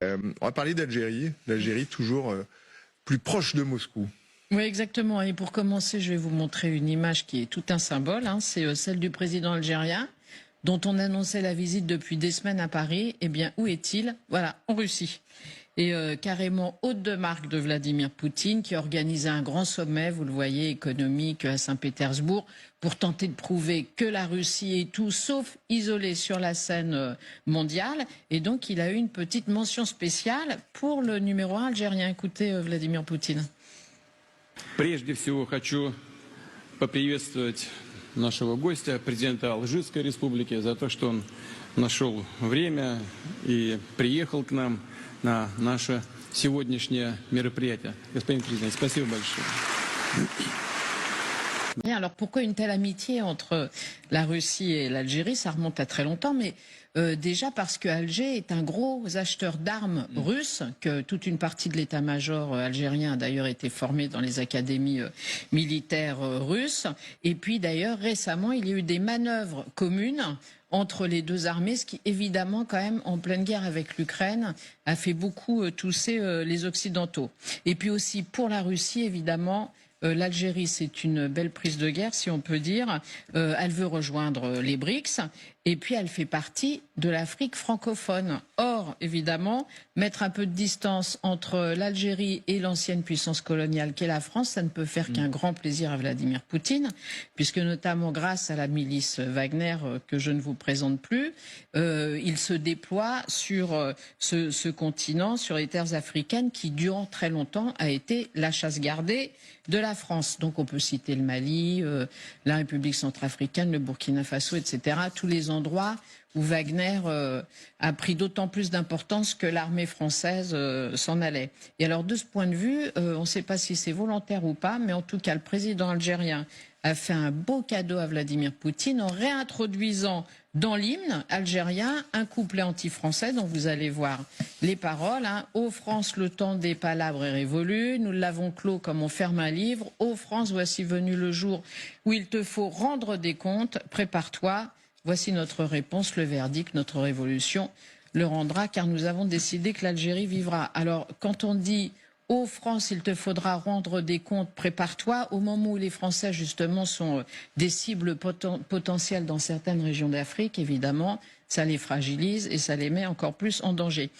On va parler d'Algérie. L'Algérie toujours plus proche de Moscou. Oui, exactement. Et pour commencer, je vais vous montrer une image qui est tout un symbole. C'est celle du président algérien, dont on annonçait la visite depuis des semaines à Paris. Eh bien, où est-il? Voilà, en Russie. Et carrément hôte de marque de Vladimir Poutine, qui organisait un grand sommet, vous le voyez, économique à Saint-Pétersbourg, pour tenter de prouver que la Russie est tout sauf isolée sur la scène mondiale. Et donc, il a eu une petite mention spéciale pour le numéro 1 algérien. Écoutez, Vladimir Poutine. Прежде всего хочу поприветствовать нашего гостя, президента Алжирской республики, за то, что он нашел время и приехал к нам на наше сегодняшнее мероприятие. Господин президент, спасибо большое. Bien, alors pourquoi une telle amitié entre la Russie et l'Algérie? Ça remonte à très longtemps, mais déjà parce que Alger est un gros acheteur d'armes russes, que toute une partie de l'état-major algérien a d'ailleurs été formée dans les académies militaires russes. Et puis d'ailleurs récemment, il y a eu des manœuvres communes entre les deux armées, ce qui évidemment quand même en pleine guerre avec l'Ukraine a fait beaucoup tousser les Occidentaux. Et puis aussi pour la Russie évidemment, l'Algérie, c'est une belle prise de guerre, si on peut dire. Elle veut rejoindre les BRICS et puis elle fait partie de l'Afrique francophone. Or, évidemment, mettre un peu de distance entre l'Algérie et l'ancienne puissance coloniale qu'est la France, ça ne peut faire qu'un grand plaisir à Vladimir Poutine, puisque notamment grâce à la milice Wagner, que je ne vous présente plus, il se déploie sur ce continent, sur les terres africaines, qui durant très longtemps a été la chasse gardée de la France. Donc on peut citer le Mali, la République centrafricaine, le Burkina Faso, etc. Tous les endroits où Wagner a pris d'autant plus d'importance que l'armée française s'en allait. Et alors de ce point de vue, on ne sait pas si c'est volontaire ou pas, mais en tout cas le président algérien a fait un beau cadeau à Vladimir Poutine en réintroduisant dans l'hymne algérien un couplet anti-français dont vous allez voir les paroles. Ô France, le temps des palabres est révolu, nous l'avons clos comme on ferme un livre. Ô France, voici venu le jour où il te faut rendre des comptes, prépare-toi. Voici notre réponse, le verdict, notre révolution le rendra, car nous avons décidé que l'Algérie vivra. Alors, quand on dit « Ô France, il te faudra rendre des comptes, prépare-toi », au moment où les Français, justement, sont des cibles potentielles dans certaines régions d'Afrique, évidemment, ça les fragilise et ça les met encore plus en danger.